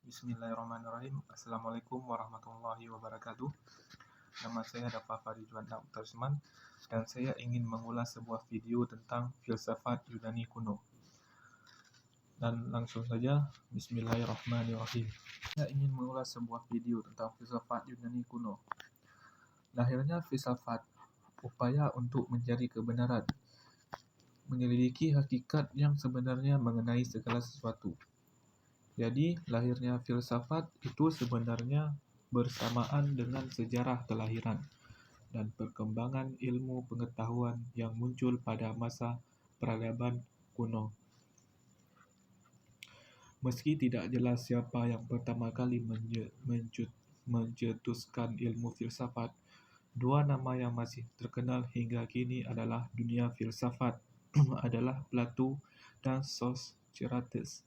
Bismillahirrahmanirrahim. Assalamualaikum warahmatullahi wabarakatuh. Nama saya Dafa Farijuan Utsman dan saya ingin mengulas sebuah video tentang filsafat Yunani kuno. Dan langsung saja, Bismillahirrahmanirrahim. Saya ingin mengulas sebuah video tentang filsafat Yunani kuno. Lahirnya filsafat, upaya untuk mencari kebenaran, menyelidiki hakikat yang sebenarnya mengenai segala sesuatu. Jadi, lahirnya filsafat itu sebenarnya bersamaan dengan sejarah kelahiran dan perkembangan ilmu pengetahuan yang muncul pada masa peradaban kuno. Meski tidak jelas siapa yang pertama kali mencetuskan ilmu filsafat, dua nama yang masih terkenal hingga kini adalah dunia filsafat adalah Plato dan Socrates.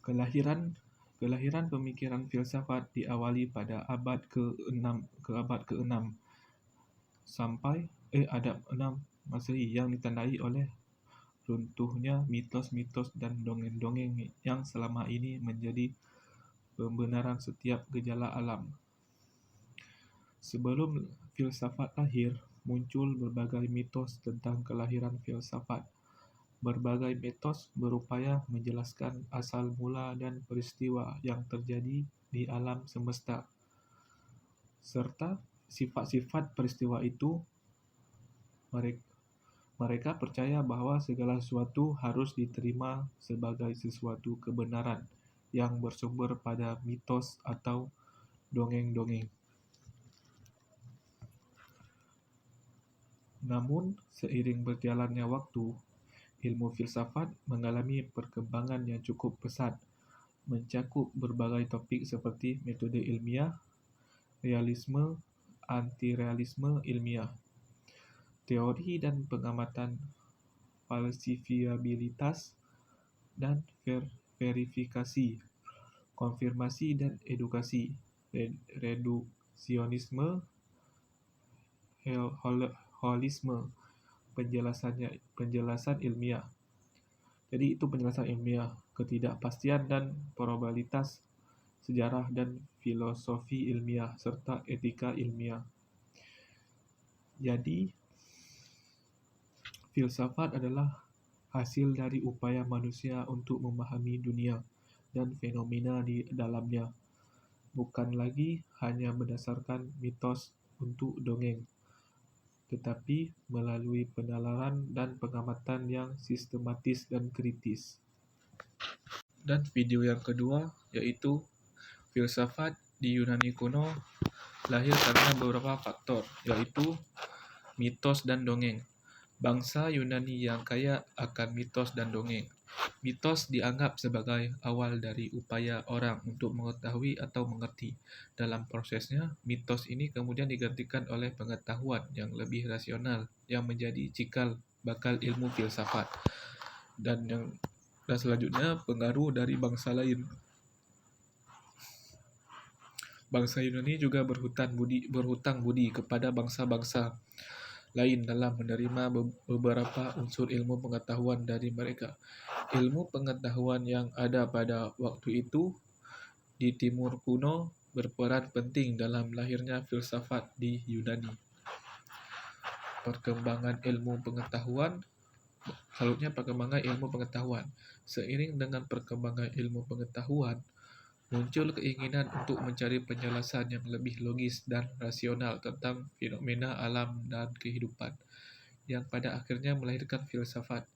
Kelahiran pemikiran filsafat diawali pada abad ke-6 sampai abad 6 Masehi yang ditandai oleh runtuhnya mitos-mitos dan dongeng-dongeng yang selama ini menjadi pembenaran setiap gejala alam. Sebelum filsafat lahir, muncul berbagai mitos tentang kelahiran filsafat. Berbagai mitos berupaya menjelaskan asal mula dan peristiwa yang terjadi di alam semesta, serta sifat-sifat peristiwa itu. Mereka percaya bahwa segala sesuatu harus diterima sebagai sesuatu kebenaran yang bersumber pada mitos atau dongeng-dongeng. Namun, seiring berjalannya waktu, ilmu filsafat mengalami perkembangan yang cukup pesat, mencakup berbagai topik seperti metode ilmiah, realisme, anti-realisme ilmiah, teori dan pengamatan falsifiabilitas dan verifikasi, konfirmasi dan edukasi, reduksionisme, holisme, penjelasan ilmiah. Jadi itu penjelasan ilmiah, ketidakpastian dan probabilitas, sejarah dan filosofi ilmiah, serta etika ilmiah. Jadi, filsafat adalah hasil dari upaya manusia untuk memahami dunia dan fenomena di dalamnya, bukan lagi hanya berdasarkan mitos untuk dongeng, tetapi melalui penalaran dan pengamatan yang sistematis dan kritis. Dan video yang kedua, yaitu filsafat di Yunani kuno lahir karena beberapa faktor, yaitu mitos dan dongeng. Bangsa Yunani yang kaya akan mitos dan dongeng. Mitos dianggap sebagai awal dari upaya orang untuk mengetahui atau mengerti. Dalam prosesnya, mitos ini kemudian digantikan oleh pengetahuan yang lebih rasional yang menjadi cikal bakal ilmu filsafat. Dan selanjutnya pengaruh dari bangsa lain. Bangsa Yunani juga berhutang budi kepada bangsa-bangsa lain dalam menerima beberapa unsur ilmu pengetahuan dari mereka. Ilmu pengetahuan yang ada pada waktu itu di Timur kuno berperan penting dalam lahirnya filsafat di Yunani. Perkembangan ilmu pengetahuan. Seiring dengan perkembangan ilmu pengetahuan, muncul keinginan untuk mencari penjelasan yang lebih logis dan rasional tentang fenomena alam dan kehidupan, yang pada akhirnya melahirkan filsafat.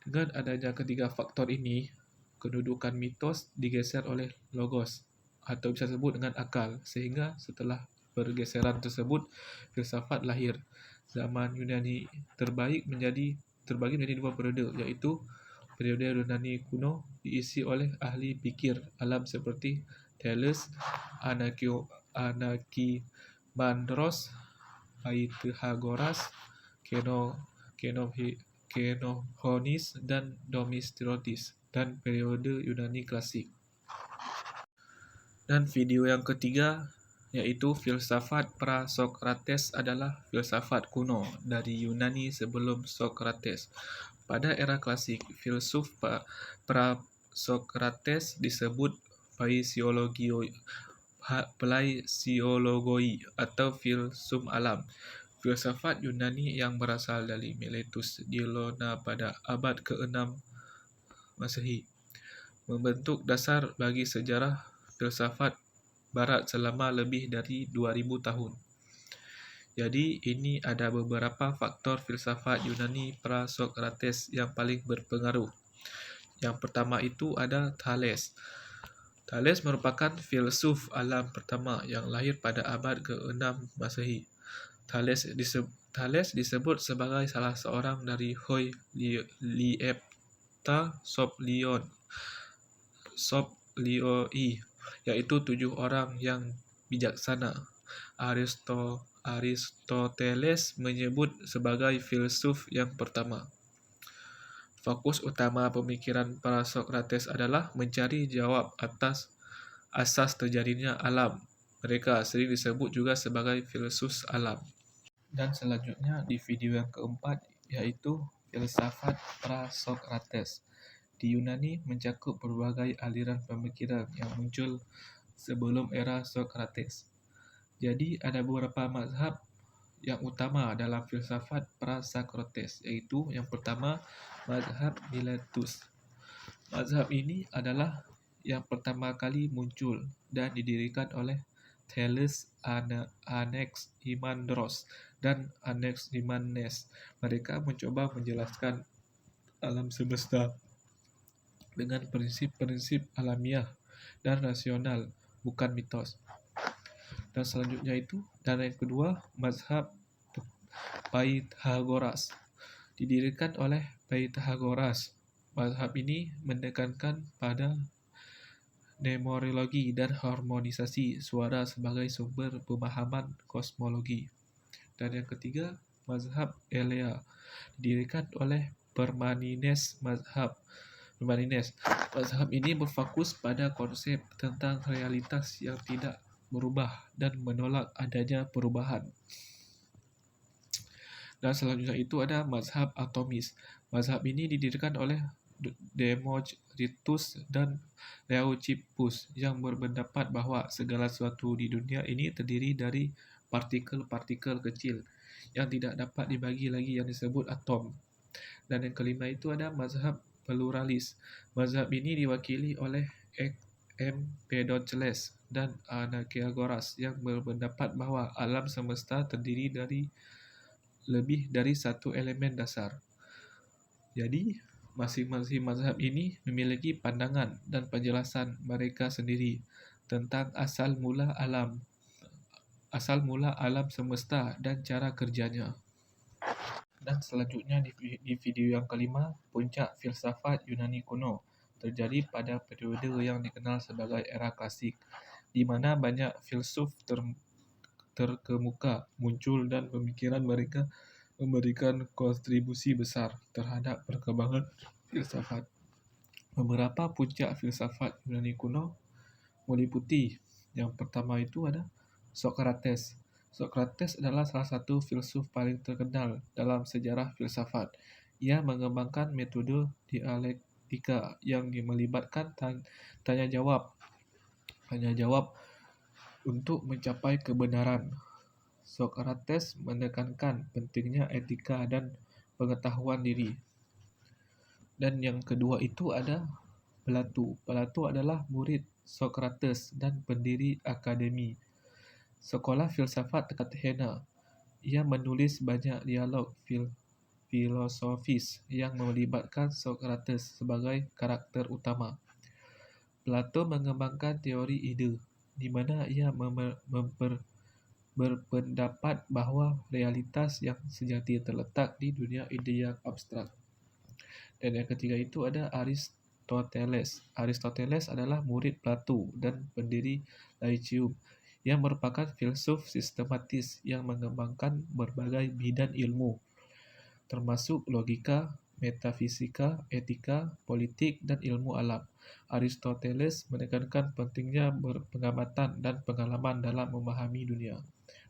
Dengan adanya ketiga faktor ini, kedudukan mitos digeser oleh logos, atau bisa disebut dengan akal, sehingga setelah pergeseran tersebut, filsafat lahir. Zaman Yunani terbagi menjadi dua periode, yaitu periode Yunani kuno diisi oleh ahli pikir alam seperti Thales, Anaximandros, Pythagoras, Xenophanes, dan Demosthenes, dan periode Yunani klasik. Dan video yang ketiga, yaitu filsafat pra-Sokrates adalah filsafat kuno dari Yunani sebelum Sokrates. Pada era klasik, filsuf Sokrates disebut palaisiologoi atau filsuf alam, filsafat Yunani yang berasal dari Miletus di Lona pada abad ke-6 Masehi, membentuk dasar bagi sejarah filsafat Barat selama lebih dari 2000 tahun. Jadi, ini ada beberapa faktor filsafat Yunani pra-Sokrates yang paling berpengaruh. Yang pertama itu ada Thales. Thales merupakan filsuf alam pertama yang lahir pada abad ke-6 Masehi. Thales disebut sebagai salah seorang dari Hoi Liepta Soplioi, yaitu 7 orang yang bijaksana. Aristoteles menyebut sebagai filsuf yang pertama. Fokus utama pemikiran para Sokrates adalah mencari jawab atas asas terjadinya alam. Mereka sering disebut juga sebagai filsuf alam. Dan selanjutnya di video yang keempat, yaitu filsafat pra-Sokrates. Di Yunani mencakup berbagai aliran pemikiran yang muncul sebelum era Sokrates. Jadi ada beberapa mazhab yang utama dalam filsafat pra-Sokrates, yaitu yang pertama mazhab Miletus. Mazhab ini adalah yang pertama kali muncul dan didirikan oleh Thales, Anaximandros, dan Anaximenes. Mereka mencoba menjelaskan alam semesta dengan prinsip-prinsip alamiah dan rasional, bukan mitos. Dan selanjutnya dan yang kedua, mazhab Pythagoras. Didirikan oleh Pythagoras. Mazhab ini menekankan pada mnemologi dan harmonisasi suara sebagai sumber pemahaman kosmologi. Dan yang ketiga, mazhab Elea. Didirikan oleh Parmenides. Mazhab ini berfokus pada konsep tentang realitas yang tidak berubah dan menolak adanya perubahan. Dan selanjutnya ada mazhab atomis. Mazhab ini didirikan oleh Democritus dan Leucippus yang berpendapat bahwa segala sesuatu di dunia ini terdiri dari partikel-partikel kecil yang tidak dapat dibagi lagi yang disebut atom. Dan yang kelima ada mazhab pluralis. Mazhab ini diwakili oleh Empedocles dan Anaxagoras yang berpendapat bahwa alam semesta terdiri dari lebih dari satu elemen dasar. Jadi, masing-masing mazhab ini memiliki pandangan dan penjelasan mereka sendiri tentang asal mula alam semesta dan cara kerjanya. Dan selanjutnya di video yang kelima, puncak filsafat Yunani kuno terjadi pada periode yang dikenal sebagai era klasik, di mana banyak filsuf terkemuka muncul dan pemikiran mereka memberikan kontribusi besar terhadap perkembangan filsafat. Beberapa puncak filsafat Yunani kuno meliputi yang pertama ada Sokrates. Sokrates adalah salah satu filsuf paling terkenal dalam sejarah filsafat. Ia mengembangkan metode dialektika yang melibatkan tanya jawab untuk mencapai kebenaran. Sokrates menekankan pentingnya etika dan pengetahuan diri. Dan yang kedua ada Plato. Plato adalah murid Sokrates dan pendiri akademi Sekolah Filsafat Athena. Ia menulis banyak dialog filosofis yang melibatkan Sokrates sebagai karakter utama. Plato mengembangkan teori ide, di mana ia berpendapat bahwa realitas yang sejati terletak di dunia ide yang abstrak. Dan yang ketiga ada Aristoteles. Aristoteles adalah murid Plato dan pendiri Lyceum, yang merupakan filsuf sistematis yang mengembangkan berbagai bidang ilmu, termasuk logika, metafisika, etika, politik, dan ilmu alam. Aristoteles menekankan pentingnya berpengamatan dan pengalaman dalam memahami dunia.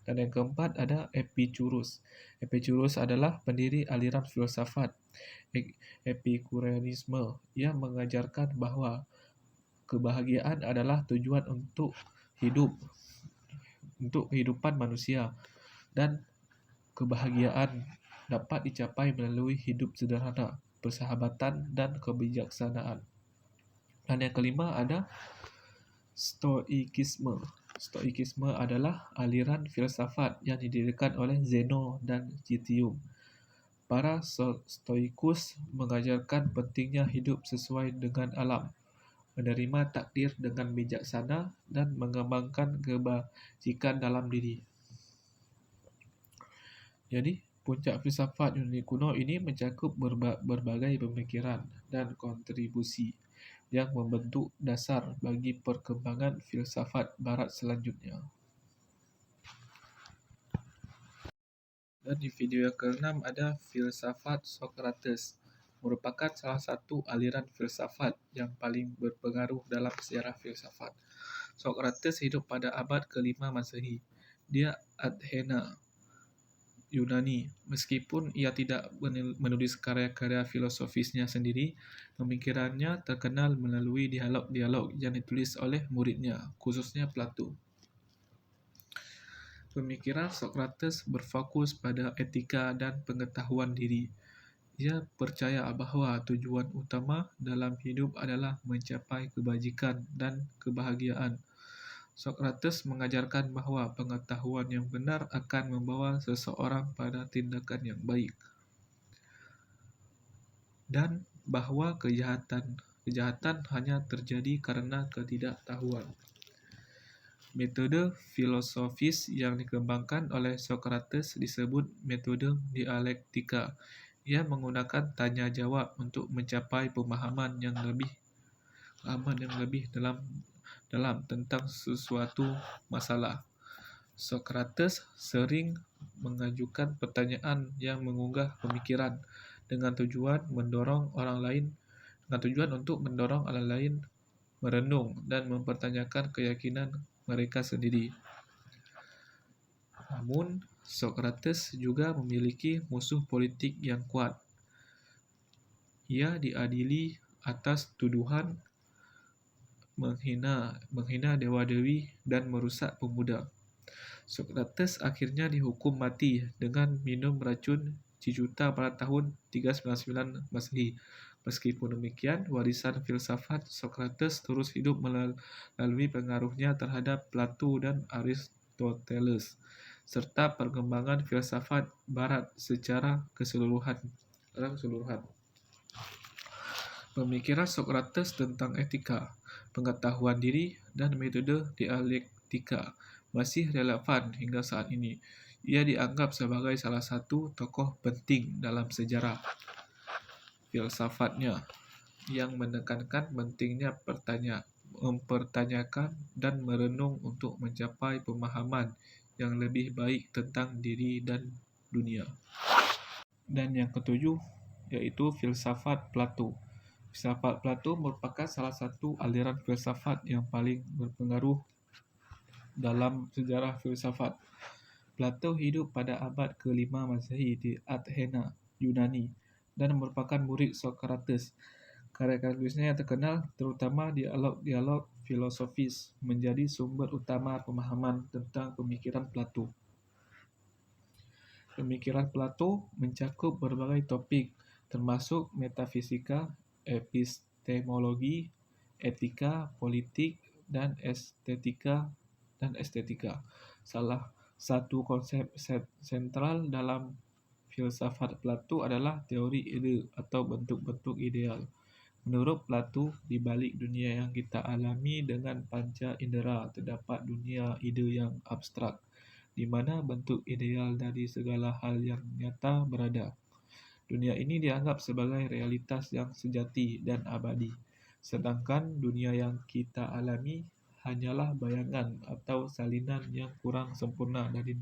Dan yang keempat ada Epicurus. Epicurus adalah pendiri aliran filsafat Epikureanisme. Ia mengajarkan bahwa kebahagiaan adalah tujuan untuk kehidupan manusia, dan kebahagiaan dapat dicapai melalui hidup sederhana, persahabatan, dan kebijaksanaan. Dan yang kelima ada Stoikisme. Stoikisme adalah aliran filsafat yang didirikan oleh Zeno dan Citium. Para Stoikus mengajarkan pentingnya hidup sesuai dengan alam, menerima takdir dengan bijaksana, dan mengembangkan kebajikan dalam diri. Jadi, puncak filsafat Yunani kuno ini mencakup berbagai pemikiran dan kontribusi yang membentuk dasar bagi perkembangan filsafat Barat selanjutnya. Dan di video yang ke-6 ada filsafat Socrates, merupakan salah satu aliran filsafat yang paling berpengaruh dalam sejarah filsafat. Socrates hidup pada abad ke-5 Masehi. Dia Athena, Yunani. Meskipun ia tidak menulis karya-karya filosofisnya sendiri, pemikirannya terkenal melalui dialog-dialog yang ditulis oleh muridnya, khususnya Plato. Pemikiran Socrates berfokus pada etika dan pengetahuan diri. Ia percaya bahwa tujuan utama dalam hidup adalah mencapai kebajikan dan kebahagiaan. Socrates mengajarkan bahwa pengetahuan yang benar akan membawa seseorang pada tindakan yang baik, dan bahwa kejahatan hanya terjadi karena ketidaktahuan. Metode filosofis yang dikembangkan oleh Socrates disebut metode dialektika. Ia menggunakan tanya jawab untuk mencapai pemahaman yang lebih dalam tentang sesuatu masalah. Socrates sering mengajukan pertanyaan yang menggugah pemikiran dengan tujuan untuk mendorong orang lain merenung dan mempertanyakan keyakinan mereka sendiri. Namun, Socrates juga memiliki musuh politik yang kuat. Ia diadili atas tuduhan menghina dewa-dewi dan merusak pemuda. Socrates akhirnya dihukum mati dengan minum racun cicuta pada tahun 399 Masehi. Meskipun demikian, warisan filsafat Socrates terus hidup melalui pengaruhnya terhadap Plato dan Aristoteles, serta perkembangan filsafat Barat secara keseluruhan. Pemikiran Socrates tentang etika, pengetahuan diri, dan metode dialektika masih relevan hingga saat ini. Ia dianggap sebagai salah satu tokoh penting dalam sejarah filsafatnya, yang menekankan pentingnya mempertanyakan dan merenung untuk mencapai pemahaman yang lebih baik tentang diri dan dunia. Dan yang ketujuh yaitu filsafat Plato. Filsafat Plato merupakan salah satu aliran filsafat yang paling berpengaruh dalam sejarah filsafat. Plato hidup pada abad ke-5 Masehi di Athena, Yunani, dan merupakan murid Socrates. Karya-karya tulisnya yang terkenal, terutama dialog-dialog filosofis, menjadi sumber utama pemahaman tentang pemikiran Plato. Pemikiran Plato mencakup berbagai topik, termasuk metafisika, epistemologi, etika, politik, dan estetika. Salah satu konsep sentral dalam filsafat Plato adalah teori ide atau bentuk-bentuk ideal. Menurut Plato, di balik dunia yang kita alami dengan panca indera terdapat dunia ide yang abstrak, di mana bentuk ideal dari segala hal yang nyata berada. Dunia ini dianggap sebagai realitas yang sejati dan abadi, sedangkan dunia yang kita alami hanyalah bayangan atau salinan yang kurang sempurna dari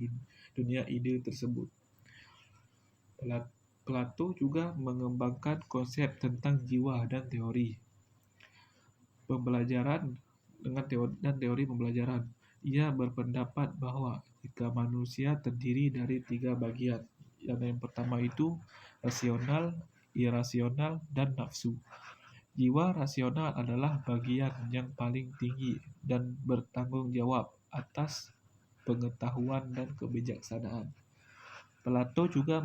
dunia ide tersebut. Plato juga mengembangkan konsep tentang jiwa dan teori pembelajaran dan teori pembelajaran. Ia berpendapat bahwa jika manusia terdiri dari 3 bagian, yang pertama itu rasional, irasional, dan nafsu. Jiwa rasional adalah bagian yang paling tinggi dan bertanggung jawab atas pengetahuan dan kebijaksanaan. Plato juga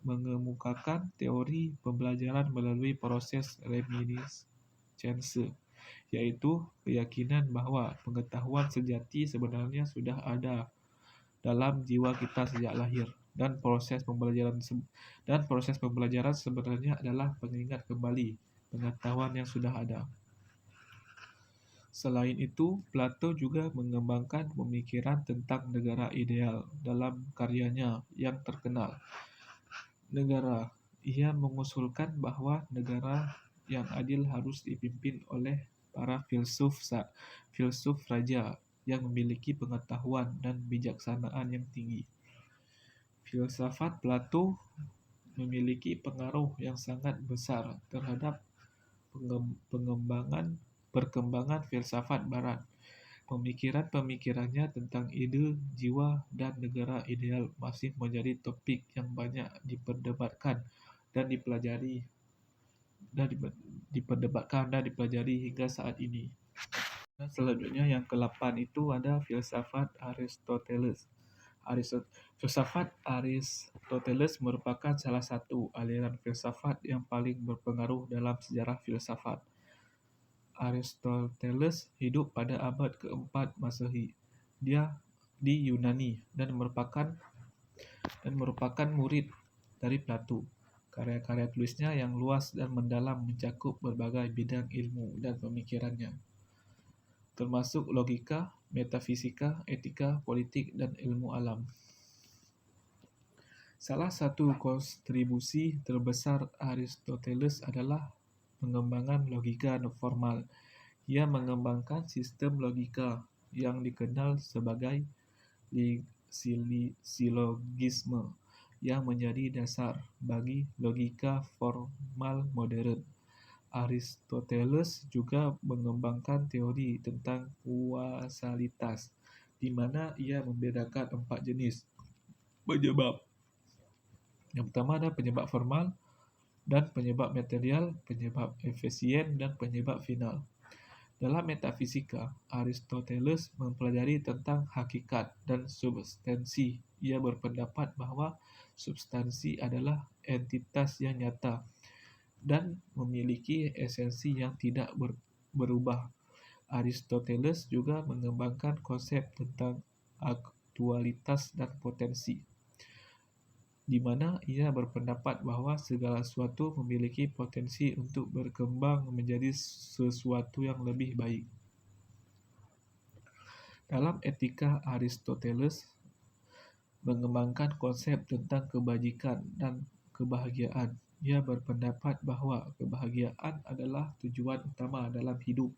mengemukakan teori pembelajaran melalui proses reminiscense, yaitu keyakinan bahwa pengetahuan sejati sebenarnya sudah ada dalam jiwa kita sejak lahir, dan proses pembelajaran sebenarnya adalah mengingat kembali pengetahuan yang sudah ada. Selain itu, Plato juga mengembangkan pemikiran tentang negara ideal dalam karyanya yang terkenal, Negara. Ia mengusulkan bahwa negara yang adil harus dipimpin oleh para filsuf raja yang memiliki pengetahuan dan bijaksanaan yang tinggi. Filsafat Plato memiliki pengaruh yang sangat besar terhadap perkembangan filsafat Barat. Pemikirannya tentang ide, jiwa, dan negara ideal masih menjadi topik yang banyak diperdebatkan dan dipelajari hingga saat ini. Dan selanjutnya yang ke-8 itu ada filsafat Aristoteles. Filsafat Aristoteles merupakan salah satu aliran filsafat yang paling berpengaruh dalam sejarah filsafat. Aristoteles hidup pada abad ke-4 Masehi. Dia di Yunani dan merupakan murid dari Plato. Karya-karya tulisnya yang luas dan mendalam mencakup berbagai bidang ilmu dan pemikirannya, termasuk logika, metafisika, etika, politik, dan ilmu alam. Salah satu kontribusi terbesar Aristoteles adalah pengembangan logika formal. Ia mengembangkan sistem logika yang dikenal sebagai silogisme yang menjadi dasar bagi logika formal modern. Aristoteles juga mengembangkan teori tentang kausalitas, di mana ia membedakan 4 jenis penyebab. Yang pertama ada penyebab formal, dan penyebab material, penyebab efisien, dan penyebab final. Dalam metafisika, Aristoteles mempelajari tentang hakikat dan substansi. Ia berpendapat bahwa substansi adalah entitas yang nyata dan memiliki esensi yang tidak berubah. Aristoteles juga mengembangkan konsep tentang aktualitas dan potensi, di mana ia berpendapat bahwa segala sesuatu memiliki potensi untuk berkembang menjadi sesuatu yang lebih baik. Dalam etika, Aristoteles mengembangkan konsep tentang kebajikan dan kebahagiaan. Ia berpendapat bahwa kebahagiaan adalah tujuan utama dalam hidup,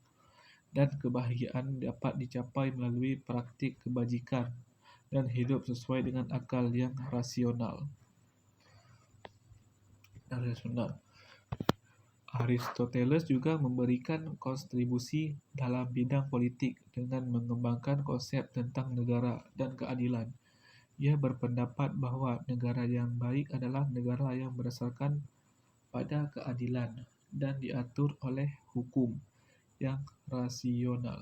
dan kebahagiaan dapat dicapai melalui praktik kebajikan dan hidup sesuai dengan akal yang rasional. Aristoteles juga memberikan kontribusi dalam bidang politik dengan mengembangkan konsep tentang negara dan keadilan. Ia berpendapat bahwa negara yang baik adalah negara yang berdasarkan pada keadilan dan diatur oleh hukum yang rasional.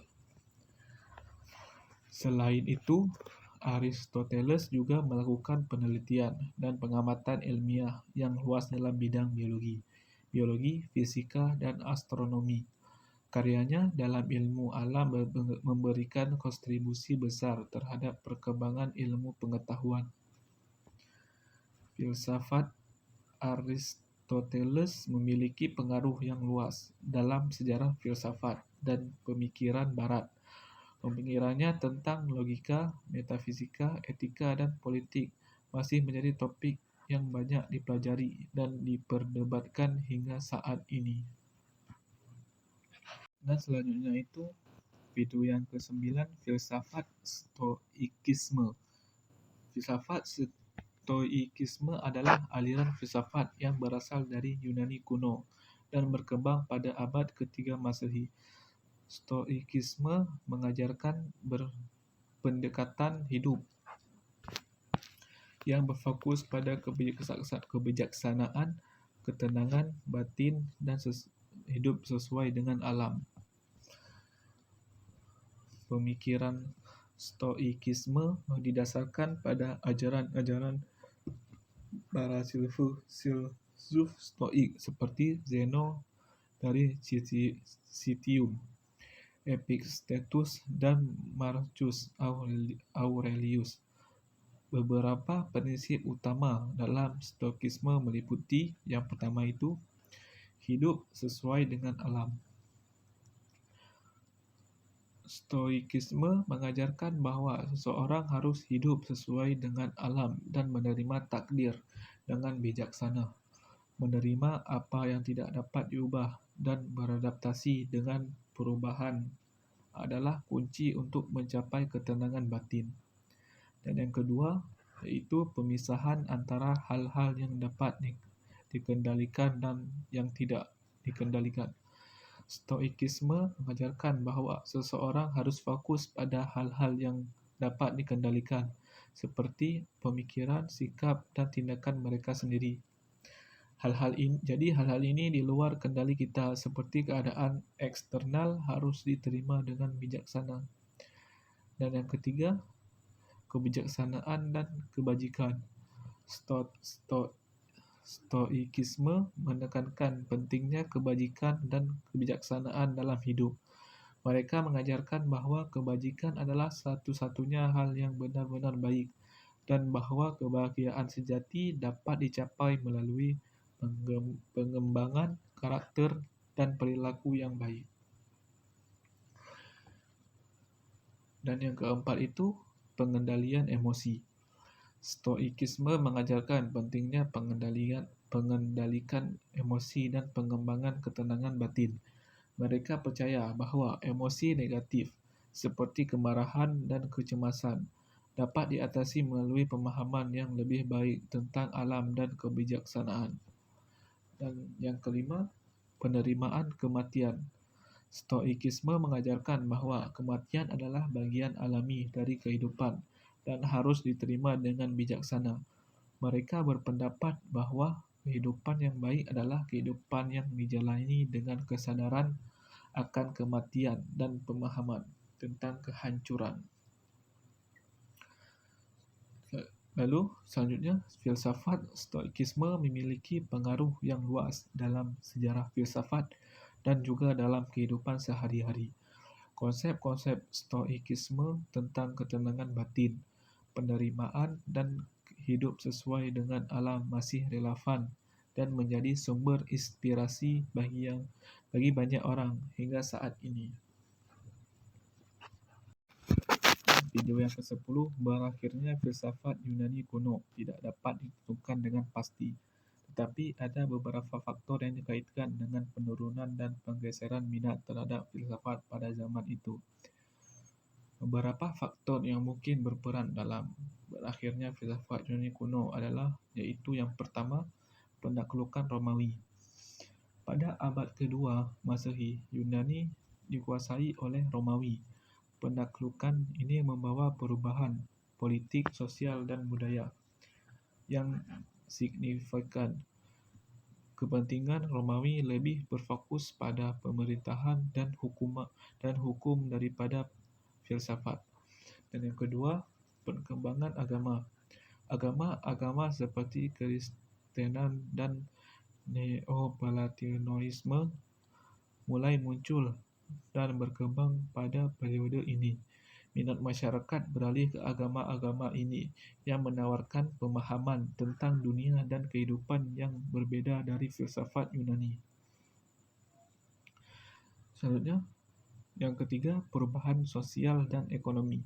Selain itu, Aristoteles juga melakukan penelitian dan pengamatan ilmiah yang luas dalam bidang biologi, fisika, dan astronomi. Karyanya dalam ilmu alam memberikan kontribusi besar terhadap perkembangan ilmu pengetahuan. Filsafat Aristoteles memiliki pengaruh yang luas dalam sejarah filsafat dan pemikiran Barat. Pemikirannya tentang logika, metafisika, etika, dan politik masih menjadi topik yang banyak dipelajari dan diperdebatkan hingga saat ini. Dan selanjutnya itu video yang ke-9, filsafat stoikisme. Filsafat Stoikisme adalah aliran filsafat yang berasal dari Yunani kuno dan berkembang pada abad ketiga Masehi. Stoikisme mengajarkan pendekatan hidup yang berfokus pada kebijaksanaan, ketenangan batin, dan hidup sesuai dengan alam. Pemikiran Stoikisme didasarkan pada ajaran-ajaran para filsuf Stoik seperti Zeno dari Citium, Epictetus, dan Marcus Aurelius. Beberapa prinsip utama dalam Stoikisme meliputi yang pertama itu hidup sesuai dengan alam. Stoikisme mengajarkan bahwa seseorang harus hidup sesuai dengan alam dan menerima takdir dengan bijaksana, menerima apa yang tidak dapat diubah, dan beradaptasi dengan perubahan adalah kunci untuk mencapai ketenangan batin. Dan yang kedua, yaitu pemisahan antara hal-hal yang dapat dikendalikan dan yang tidak dikendalikan. Stoikisme mengajarkan bahawa seseorang harus fokus pada hal-hal yang dapat dikendalikan, seperti pemikiran, sikap, dan tindakan mereka sendiri. Hal-hal ini di luar kendali kita, seperti keadaan eksternal, harus diterima dengan bijaksana. Dan yang ketiga, kebijaksanaan dan kebajikan. Stoikisme menekankan pentingnya kebajikan dan kebijaksanaan dalam hidup. Mereka mengajarkan bahawa kebajikan adalah satu-satunya hal yang benar-benar baik dan bahawa kebahagiaan sejati dapat dicapai melalui pengembangan karakter dan perilaku yang baik. Dan yang keempat itu pengendalian emosi. Stoikisme mengajarkan pentingnya pengendalikan emosi dan pengembangan ketenangan batin. Mereka percaya bahawa emosi negatif seperti kemarahan dan kecemasan dapat diatasi melalui pemahaman yang lebih baik tentang alam dan kebijaksanaan. Dan yang kelima, penerimaan kematian. Stoikisme mengajarkan bahawa kematian adalah bagian alami dari kehidupan dan harus diterima dengan bijaksana. Mereka berpendapat bahawa kehidupan yang baik adalah kehidupan yang dijalani dengan kesadaran akan kematian dan pemahaman tentang kehancuran. Lalu, selanjutnya, filsafat Stoikisme memiliki pengaruh yang luas dalam sejarah filsafat dan juga dalam kehidupan sehari-hari. Konsep-konsep Stoikisme tentang ketenangan batin, penerimaan, dan hidup sesuai dengan alam masih relevan dan menjadi sumber inspirasi bagi banyak orang hingga saat ini. Video yang ke-10, berakhirnya filsafat Yunani kuno tidak dapat ditentukan dengan pasti, tetapi ada beberapa faktor yang dikaitkan dengan penurunan dan penggeseran minat terhadap filsafat pada zaman itu. Beberapa faktor yang mungkin berperan dalam berakhirnya filsafat Yunani kuno adalah, yaitu yang pertama, penaklukan Romawi. Pada abad kedua Masehi, Yunani dikuasai oleh Romawi. Penaklukan ini membawa perubahan politik, sosial, dan budaya yang signifikan. Kepentingan Romawi lebih berfokus pada pemerintahan dan hukum daripada filsafat. Dan yang kedua, perkembangan agama. Agama seperti Kristenan dan Neoplatonisme mulai muncul dan berkembang pada periode ini. Minat masyarakat beralih ke agama-agama ini yang menawarkan pemahaman tentang dunia dan kehidupan yang berbeda dari filsafat Yunani. Selanjutnya, yang ketiga, perubahan sosial dan ekonomi.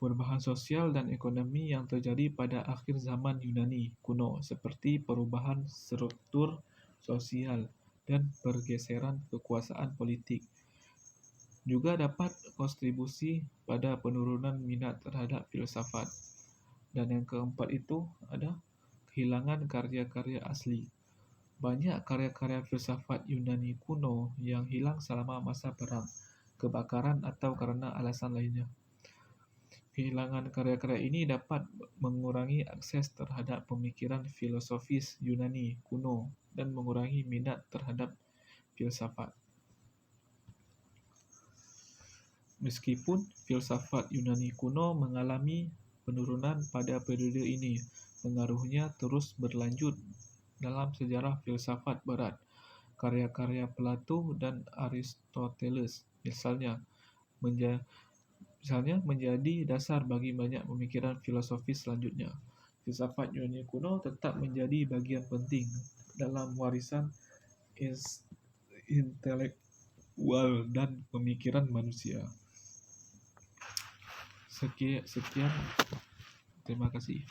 Perubahan sosial dan ekonomi yang terjadi pada akhir zaman Yunani kuno, seperti perubahan struktur sosial dan pergeseran kekuasaan politik, juga dapat kontribusi pada penurunan minat terhadap filsafat. Dan yang keempat itu ada kehilangan karya-karya asli. Banyak karya-karya filsafat Yunani kuno yang hilang selama masa perang, kebakaran, atau karena alasan lainnya. Kehilangan karya-karya ini dapat mengurangi akses terhadap pemikiran filosofis Yunani kuno dan mengurangi minat terhadap filsafat. Meskipun filsafat Yunani kuno mengalami penurunan pada periode ini, pengaruhnya terus berlanjut dalam sejarah filsafat Barat. Karya-karya Plato dan Aristoteles, misalnya menjadi dasar bagi banyak pemikiran filosofis selanjutnya. Filsafat Yunani kuno tetap menjadi bagian penting dalam warisan intelektual dan pemikiran manusia. Sekian, terima kasih.